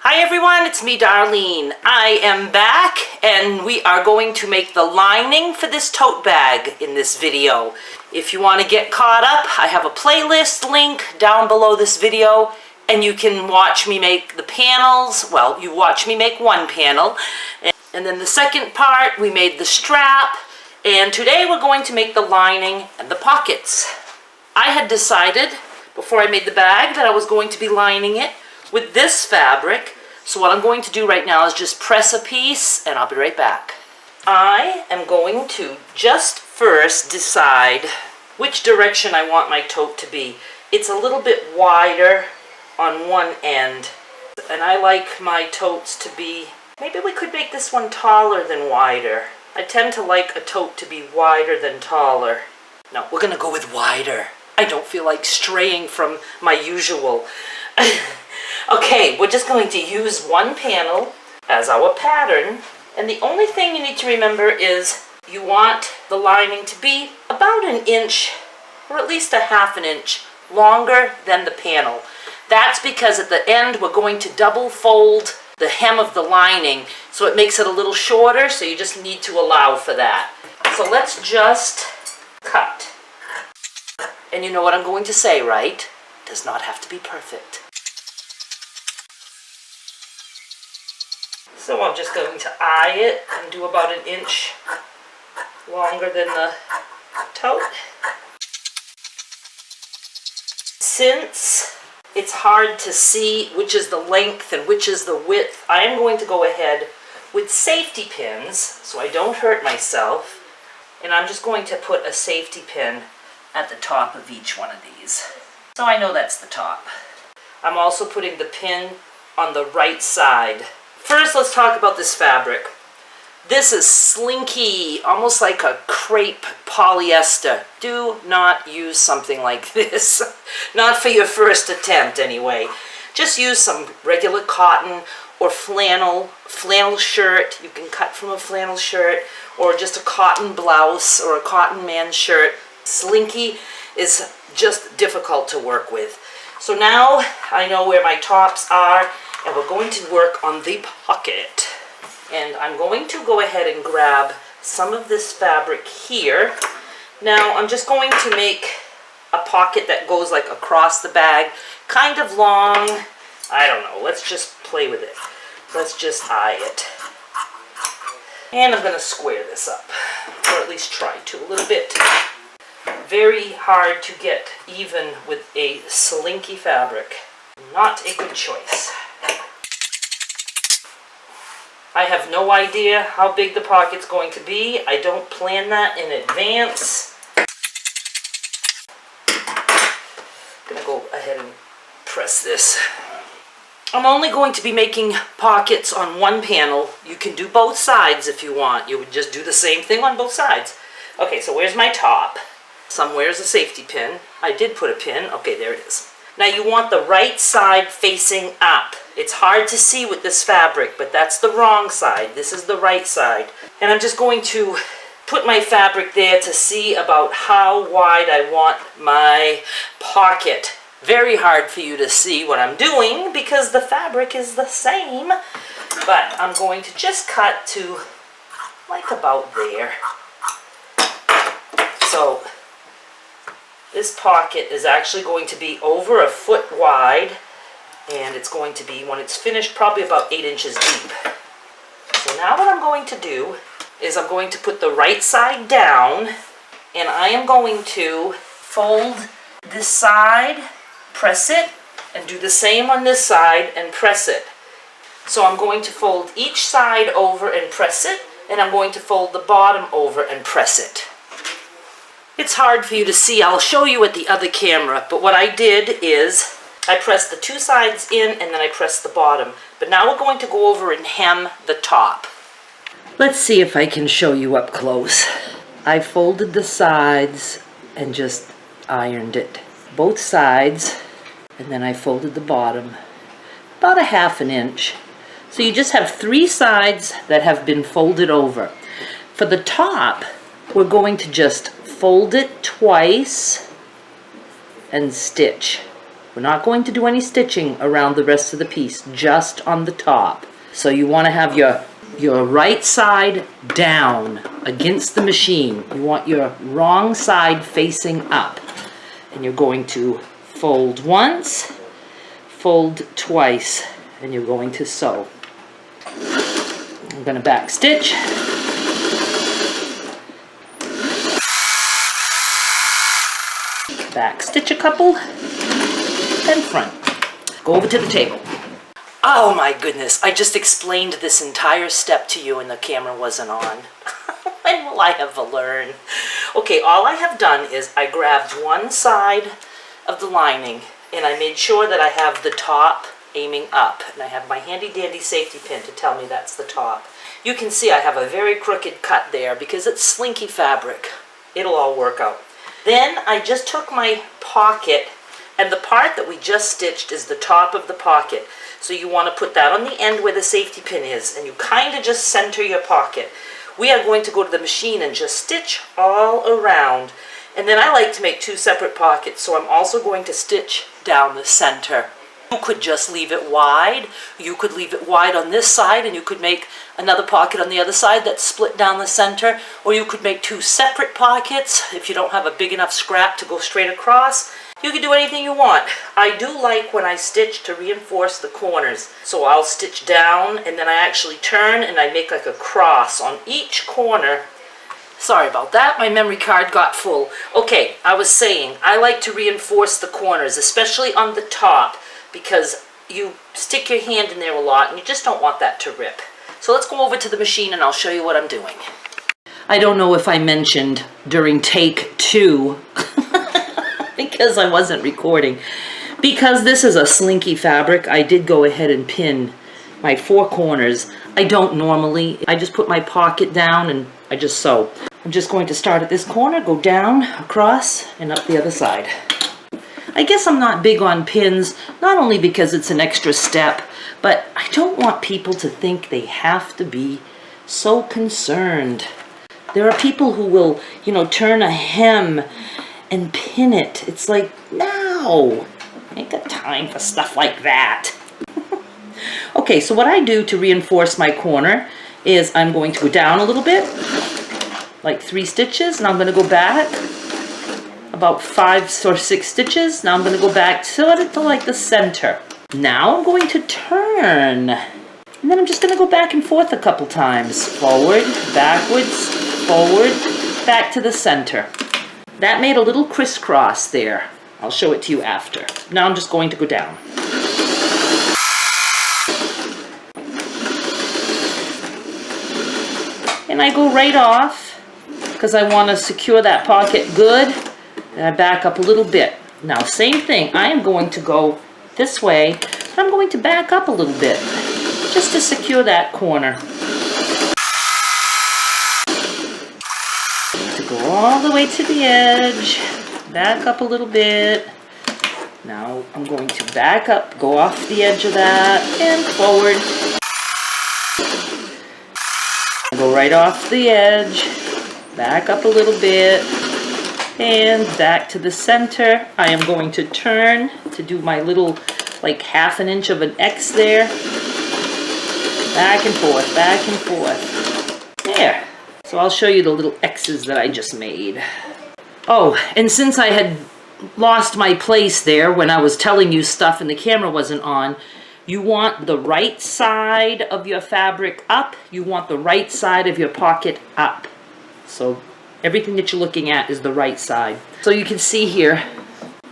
Hi everyone, it's me Darlene. I am back and we are going to make the lining for this tote bag in this video. If you want to get caught up, I have a playlist link down below this video and you can watch me make the panels. Well, you watch me make one panel and then the second part we made the strap, and today we're going to make the lining and the pockets. I had decided before I made the bag that I was going to be lining it with this fabric. So what I'm going to do right now is just press a piece and I'll be right back. I am going to just first decide which direction I want my tote to be. It's a little bit wider on one end and I like my totes to be, maybe we could make this one taller than wider. I tend to like a tote to be wider than taller. No, we're gonna go with wider. I don't feel like straying from my usual. Okay, we're just going to use one panel as our pattern, and the only thing you need to remember is you want the lining to be about an inch, or at least a half an inch, longer than the panel. That's because at the end we're going to double fold the hem of the lining, so it makes it a little shorter, so you just need to allow for that. So let's just cut. And you know what I'm going to say, right? It does not have to be perfect. So I'm just going to eye it and do about an inch longer than the tote. Since it's hard to see which is the length and which is the width, I am going to go ahead with safety pins so I don't hurt myself. And I'm just going to put a safety pin at the top of each one of these. So I know that's the top. I'm also putting the pin on the right side. First, let's talk about this fabric. This is slinky, almost like a crepe polyester. Do not use something like this. Not for your first attempt, anyway. Just use some regular cotton or flannel shirt. You can cut from a flannel shirt, or just a cotton blouse or a cotton man shirt. Slinky is just difficult to work with. So now I know where my tops are, and we're going to work on the pocket. And I'm going to go ahead and grab some of this fabric here. Now I'm just going to make a pocket that goes like across the bag, kind of long. I don't know, let's just play with it. Let's just eye it. And I'm going to square this up, or at least try to a little bit. Very hard to get even with a slinky fabric. Not a good choice. I have no idea how big the pocket's going to be. I don't plan that in advance. I'm gonna go ahead and press this. I'm only going to be making pockets on one panel. You can do both sides if you want. You would just do the same thing on both sides. Okay, so where's my top? Somewhere's a safety pin. I did put a pin. Okay, there it is. Now you want the right side facing up. It's hard to see with this fabric, but that's the wrong side. This is the right side. And I'm just going to put my fabric there to see about how wide I want my pocket. Very hard for you to see what I'm doing because the fabric is the same, but I'm going to just cut to like about there. So this pocket is actually going to be over a foot wide, and it's going to be, when it's finished, probably about 8 inches deep. So now what I'm going to do is I'm going to put the right side down, and I am going to fold this side, press it, and do the same on this side and press it. So I'm going to fold each side over and press it, and I'm going to fold the bottom over and press it. It's hard for you to see. I'll show you at the other camera, but what I did is I pressed the two sides in and then I pressed the bottom. But now we're going to go over and hem the top. Let's see if I can show you up close. I folded the sides and just ironed it. Both sides, and then I folded the bottom about a half an inch. So you just have 3 sides that have been folded over. For the top, we're going to just fold it twice and stitch. We're not going to do any stitching around the rest of the piece, just on the top. So you want to have your right side down against the machine. You want your wrong side facing up. And you're going to fold once, fold twice, and you're going to sew. I'm going to back stitch. Back stitch a couple, and front. Go over to the table. Oh my goodness, I just explained this entire step to you and the camera wasn't on. When will I ever learn? Okay, all I have done is I grabbed one side of the lining and I made sure that I have the top aiming up. And I have my handy dandy safety pin to tell me that's the top. You can see I have a very crooked cut there because it's slinky fabric. It'll all work out. Then I just took my pocket, and the part that we just stitched is the top of the pocket. So you want to put that on the end where the safety pin is, and you kind of just center your pocket. We are going to go to the machine and just stitch all around. And then I like to make 2 separate pockets, so I'm also going to stitch down the center. You could just leave it wide. You could leave it wide on this side and you could make another pocket on the other side that's split down the center. Or you could make 2 separate pockets if you don't have a big enough scrap to go straight across. You can do anything you want. I do like when I stitch to reinforce the corners. So I'll stitch down and then I actually turn and I make like a cross on each corner. Sorry about that, my memory card got full. Okay, I was saying, I like to reinforce the corners, especially on the top, because you stick your hand in there a lot and you just don't want that to rip. So let's go over to the machine and I'll show you what I'm doing. I don't know if I mentioned during take 2, because I wasn't recording. Because this is a slinky fabric, I did go ahead and pin my 4 corners. I don't normally. I just put my pocket down and I just sew. I'm just going to start at this corner, go down, across, and up the other side. I guess I'm not big on pins, not only because it's an extra step, but I don't want people to think they have to be so concerned. There are people who will, you know, turn a hem and pin it. It's like, no, I ain't got time for stuff like that. Okay, so what I do to reinforce my corner is I'm going to go down a little bit, like 3 stitches, and I'm going to go back about 5 or 6 stitches. Now I'm going to go back to like the center. Now I'm going to turn, and then I'm just going to go back and forth a couple times. Forward, backwards, forward, back to the center. That made a little crisscross there. I'll show it to you after. Now I'm just going to go down. And I go right off because I want to secure that pocket good. And I back up a little bit. Now, same thing. I am going to go this way, but I'm going to back up a little bit just to secure that corner. To go all the way to the edge, back up a little bit. Now, I'm going to back up, go off the edge of that, and forward. Go right off the edge, back up a little bit, and back to the center. I am going to turn to do my little, like 1/2 inch of an X there. Back and forth, back and forth. There. So I'll show you the little X's that I just made. Oh, and since I had lost my place there when I was telling you stuff and the camera wasn't on, you want the right side of your fabric up. You want the right side of your pocket up. So everything that you're looking at is the right side. So you can see here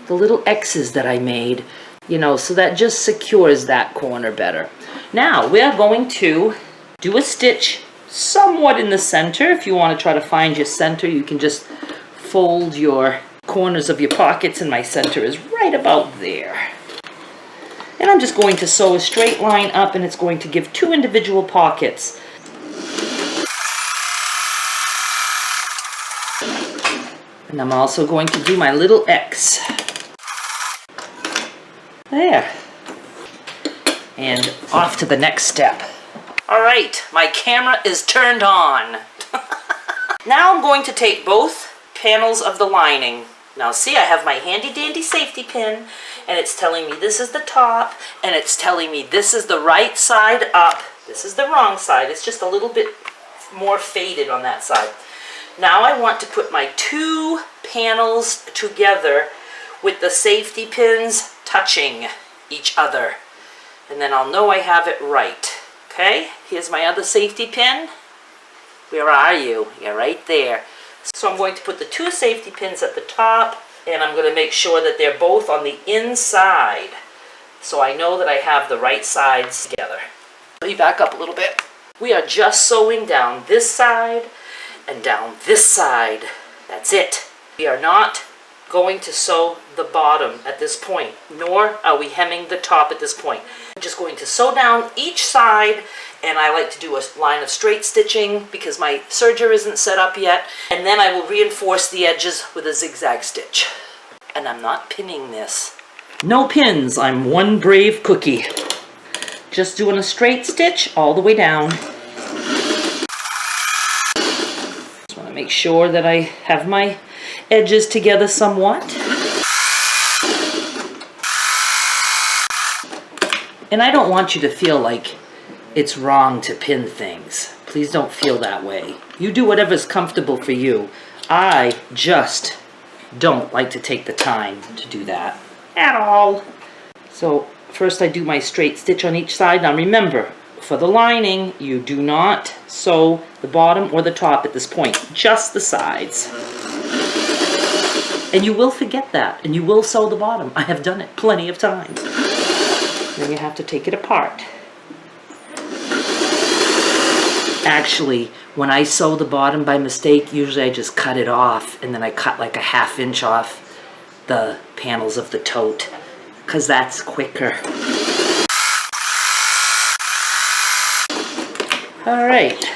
the little X's that I made, you know, so that just secures that corner better. Now we're going to do a stitch somewhat in the center. If you want to try to find your center, you can just fold your corners of your pockets, and my center is right about there. And I'm just going to sew a straight line up, and it's going to give 2 individual pockets. And I'm also going to do my little X. There. And off to the next step. All right, my camera is turned on. Now I'm going to take both panels of the lining, Now see, I have my handy dandy safety pin, and it's telling me this is the top, and it's telling me this is the right side up. This is the wrong side. It's just a little bit more faded on that side. Now I want to put my two panels together with the safety pins touching each other. And then I'll know I have it right. Okay, here's my other safety pin. Where are you? You're right there. So I'm going to put the two safety pins at the top, and I'm going to make sure that they're both on the inside, so I know that I have the right sides together. Let me back up a little bit. We are just sewing down this side and down this side. That's it. We are not going to sew the bottom at this point, nor are we hemming the top at this point. I'm just going to sew down each side, and I like to do a line of straight stitching because my serger isn't set up yet, and then I will reinforce the edges with a zigzag stitch. And I'm not pinning this. No pins, I'm one brave cookie. Just doing a straight stitch all the way down. Just want to make sure that I have my edges together somewhat. And I don't want you to feel like it's wrong to pin things. Please don't feel that way. You do whatever's comfortable for you. I just don't like to take the time to do that at all. So first I do my straight stitch on each side. Now remember, for the lining, you do not sew the bottom or the top at this point, just the sides. And you will forget that, and you will sew the bottom. I have done it plenty of times. Then you have to take it apart. Actually, when I sew the bottom by mistake, usually I just cut it off, and then I cut like a ½ inch off the panels of the tote, because that's quicker. Alright,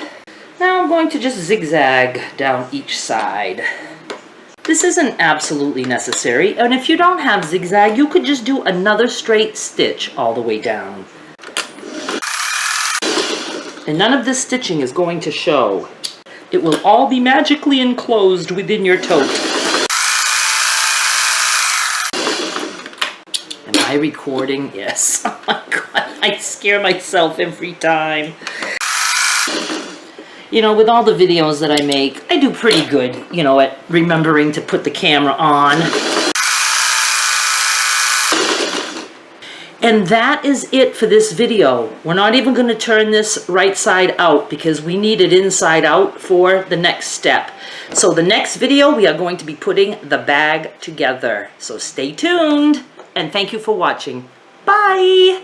now I'm going to just zigzag down each side. This isn't absolutely necessary, and if you don't have zigzag, you could just do another straight stitch all the way down. And none of this stitching is going to show. It will all be magically enclosed within your tote. Am I recording? Yes. Oh my god, I scare myself every time. You know, with all the videos that I make, I do pretty good, you know, at remembering to put the camera on. And that is it for this video. We're not even going to turn this right side out because we need it inside out for the next step. So the next video, we are going to be putting the bag together. So stay tuned, and thank you for watching. Bye!